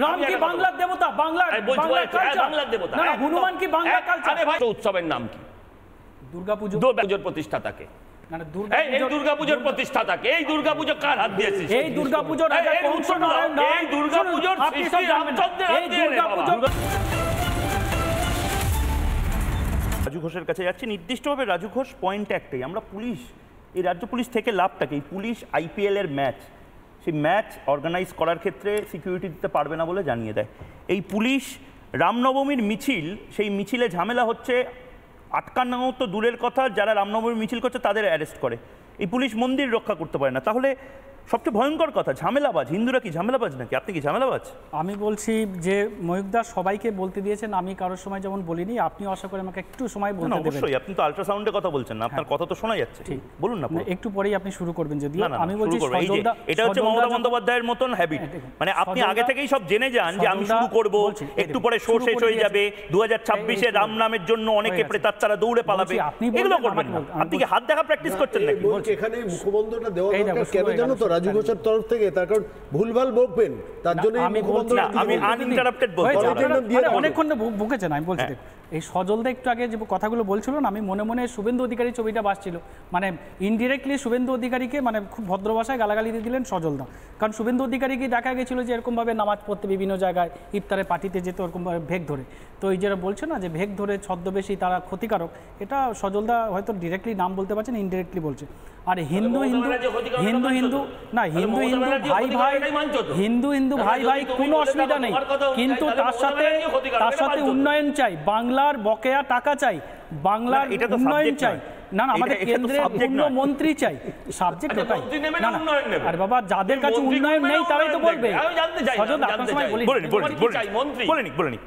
রাম কি বাংলার দেবতা? বাংলার দেবতা। না, হনুমান কি বাংলার কালচার? আরে ভাই, উৎসবের নাম কি? দুর্গাপুজো। দুর্গাপুজোর প্রতিষ্ঠাতাকে। এই দুর্গাপুজোর প্রতিষ্ঠাতাকে। এই দুর্গাপুজো কার হাত দিয়েছে? এই দুর্গাপুজো রাজা কংস নারায়ণ। এই দুর্গাপুজোর সৃষ্টি রামচন্দ্রের হাত দিয়ে। রাজু ঘোষের কাছে যাচ্ছি। নির্দিষ্টভাবে রাজু ঘোষ পয়েন্ট একটাই, আমরা পুলিশ, এই রাজ্য পুলিশ থেকে লাভটাকে, এই পুলিশ IPL এর ম্যাচ, সেই ম্যাচ অর্গানাইজ করার ক্ষেত্রে সিকিউরিটি দিতে পারবে না বলে জানিয়ে দেয়। এই পুলিশ রামনবমীর মিছিল, সেই মিছিলে ঝামেলা হচ্ছে, আটকানো তো দূরের কথা, যারা রামনবমীর মিছিল করছে তাদের অ্যারেস্ট করে। এই পুলিশ মন্দির রক্ষা করতে পারে না। তাহলে সবচেয়ে ভয়ঙ্কর কথা, ঝামেলাবাজ। হিন্দুরা কি ঝামেলাবাজ নাকি? আপনি কি ঝামেলাবাজ? আমি বলছি যে ময়ূকদা সবাইকে বলতে দিয়েছেন, আমি কারোর সময় যেমন বলিনি, আপনি আশা করে আমাকে একটু সময় বলতে দেবেন। অবশ্যই, আপনি তো আল্ট্রাসাউন্ডে কথা বলছেন না, আপনার কথা তো শোনা যাচ্ছে। ঠিক বলুন না, একটু পরেই আপনি শুরু করবেন। যদি আমি বলছি এটা হচ্ছে মমতা বন্দ্যোপাধ্যায়ের মতন হ্যাবিট, মানে আপনি আগে থেকেই সব জেনে যান যে আমি শুরু করব, একটু পরে শো শেষ হয়ে যাবে, 2026-এ রাম নামের জন্য অনেকে প্রেতাত্মারা দৌড়ে পালাবে, এগুলো করবেন না। আপনি কি হাত দেখা প্র্যাকটিস করছেন নাকি? এখানে মুখবন্ধটা দেওয়া দরকার কেন জানো তো রাজু ঘোষের তরফ থেকে, তার কারণ ভুলভাল বকবেন, তার জন্য আমি আনইন্টারাপ্টেড বলছি। অনেকক্ষণ বকেছেন, আমি বলছি এই সজলদা একটু আগে যে কথাগুলো বলছিল না, আমি মনে মনে শুভেন্দু অধিকারী ছবিটা বাসছিল, মানে ইনডিরেক্টলি শুভেন্দু অধিকারীকে মানে খুব ভদ্র ভাষায় গালাগালি দিয়ে দিলেন সজলদা। কারণ শুভেন্দু অধিকারীকে দেখা গেছিল যে এরকমভাবে নামাজ পড়তে বিভিন্ন জায়গায় ইফতারে পার্টিতে যেত, ওরকমভাবে ভেগ ধরে। তো এই যারা বলছে না যে ভেগ ধরে ছদ্মবেশী তারা ক্ষতিকারক, এটা সজলদা হয়তো ডিরেক্টলি নাম বলতে পারছেন, ইনডিরেক্টলি বলছে। আর হিন্দু ভাই ভাই কোনো অসুবিধা নেই, কিন্তু তার সাথে উন্নয়ন চাই, বাংলার বকেয়া টাকা চাই, বাংলার উন্নয়ন চাই। না না, আমাদের কেন্দ্রের পূর্ণ মন্ত্রী চাই, সাবজেক্ট ওটাই। আর বাবা, যাদের কাছে উন্নয়ন নেই তারাই তো বলবে।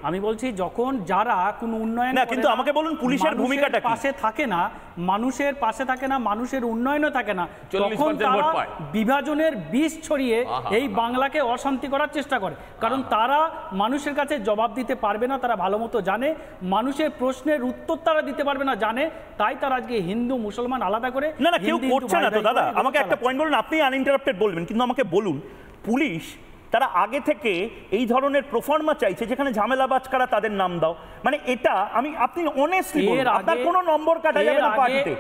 আমি বলছি যখন যারা কোনো উন্নয়ন, কিন্তু আমাকে বলুন পুলিশের ভূমিকাটা পাশে থাকে না, মানুষের পাশে থাকে না, মানুষের উন্নয়নও থাকে না, তখন তারা বিভাজনের বিষ ছড়িয়ে এই বাংলাকে অশান্তি করার চেষ্টা করে। কারণ তারা মানুষের কাছে জবাব দিতে পারবে না, তারা ভালো মতো জানে মানুষের প্রশ্নের উত্তর তারা দিতে পারবে না, জানে, তাই তারা আজকে হিন্দু মুসলমান আলাদা করে। না না, কেউ করছে না তো দাদা। আমাকে একটা পয়েন্ট বলুন, আপনি আনইন্টারাপ্টেড বলবেন, কিন্তু আমাকে বলুন পুলিশ তারা আগে থেকে এই ধরনের প্রফর্মা চাইছে যেখানে ঝামেলাবাজ কারা তাদের নাম দাও, মানে এটা আপনি অনেস্টলি বলুন, আপনার কোনো নম্বর কাটা যাবে না পার্টিতে।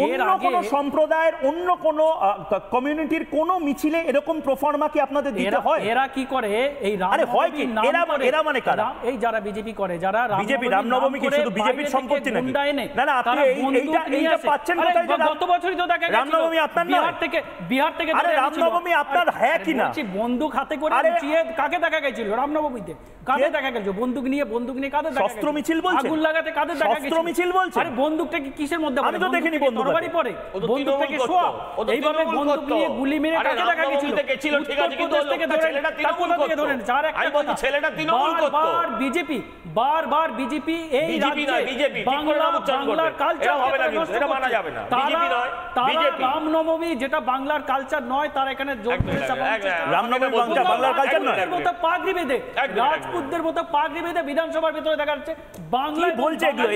অন্য কোনো সম্প্রদায়ের, অন্য কোনো কমিউনিটির কোনো মিছিলে এরকম প্রফর্মা কি আপনাদের দিতে হয়? এরা কি করে এই আরে হয় কি, এরা মানে কারা? এই যারা বিজেপি করে, যারা বিজেপি রামনবমী কি শুধু বিজেপির সম্পত্তি নাকি? না না, আপনি এইটা পাচ্ছেন কোথায়? যে গত বছরই তো দেখা গেছে রামনবমী আপনার না, বিহার থেকে আরে রামনবমী আপনার হ্যাঁ কি না? বন্দুক হাতে করে কাকে দেখা গেছিল রামনবমীতে? কাকে দেখা গেছিল? বন্দুক নিয়ে কাদের দেখা গেছিল? শস্ত্র মিছিল বলছে, আগুন লাগাতে কাদের দেখা গেছিল? শস্ত্র মিছিল বলছে। আরে বন্দুকটা কি কিসের মধ্যে? আমি তো দেখিনি বন্দুক তরবারি পরে, বন্দুক থেকে শোয়া, এইভাবে বন্দুক নিয়ে গুলি মেরে কাকে দেখা গেছিল? ঠিক আছে, কিন্তু ছেলেটা তৃণমূল করতো। যার একটা কথা, ছেলেটা তৃণমূল করতো। বারবার বিজেপি এই রাজ্যে বাংলার কালচার হবে না, কিন্তু এটা মানা যাবে না। বিজেপি নয়, বিজেপি রামনবমী যেটা বাংলার কালচার নয়, তার এখানে জোর করে রামনবমী বাংলার কালচার নয়। পাগড়ি বেঁধে, রাজপুতদের মতো পাগড়ি বেঁধে বিধানসভার ভিতরে দেখা যাচ্ছে বাংলা বলছে এগুলো।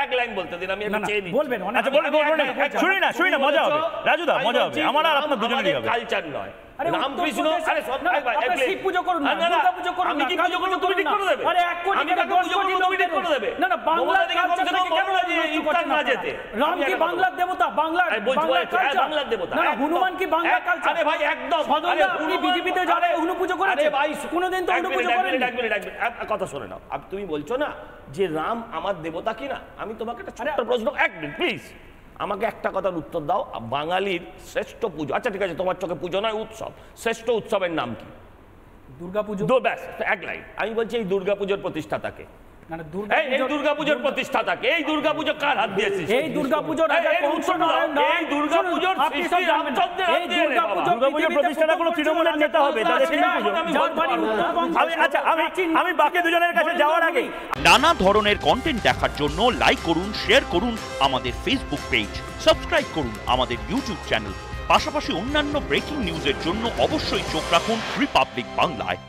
এক লাইন বলতে দিন, আমি একটু চেয়ে নিচ্ছি। বলবেন? আচ্ছা শুনি না, মজা হবে রাজুদা, মজা হবে। আমার আর আপনার দুজনেরই হবে। কালচার নয়, রামকৃষ্ণ, আরে শিব পুজো করুন না, দুর্গা পুজো করুন না, আমি কি পুজো করব তুমি ঠিক করে দেবে? আরে 1 কোটি টাকা 10 কোটি তুমি ঠিক করে দেবে? না না, বাংলার কালচার থেকে কেন ইফতার না যেতে? রাম কি বাংলার দেবতা? বাংলার কালচার দেবতা। না, হনুমান কি বাংলার কালচার? আরে ভাই একদম, আরে পুরো বিজেপিতে যারা হনু পুজো করেছে, আরে ভাই কোনোদিন তো হনু পুজো করেনি। কথা শুনে নাও, তুমি বলছো না যে রাম আমার দেবতা কিনা, আমি তোমাকে একটা ছোট্ট প্রশ্ন, এক মিনিট প্লিজ, আমাকে একটা কথার উত্তর দাও। বাঙালির শ্রেষ্ঠ পুজো, আচ্ছা ঠিক আছে তোমার চোখে পুজো নয় উৎসব, শ্রেষ্ঠ উৎসবের নাম কি? দুর্গাপুজো। ব্যাস, এক লাইন। আমি বলছি এই দুর্গাপুজোর প্রতিষ্ঠাতাকে। এই দুর্গাপুজোর প্রতিষ্ঠাতাকে। এই দুর্গাপুজো কার হাত দিয়েছে? এই দুর্গাপুজো রাজা কংস নারায়ণ। এই দুর্গাপুজোর সৃষ্টি রামচন্দ্রের হাত দিয়ে। দুর্গাপুজোর প্রতিষ্ঠাতা কোনো তৃণমূলের নেতা হবে, তাদের আচ্ছা আমি বাকি দুজনের কাছে যাওয়ার আগে নানা ধরনের কন্টেন্ট দেখার জন্য লাইক করুন, শেয়ার করুন আমাদের ফেসবুক পেজ, সাবস্ক্রাইব করুন আমাদের ইউটিউব চ্যানেল, পাশাপাশি অন্যান্য ব্রেকিং নিউজের জন্য অবশ্যই চোখ রাখুন রিপাবলিক বাংলায়।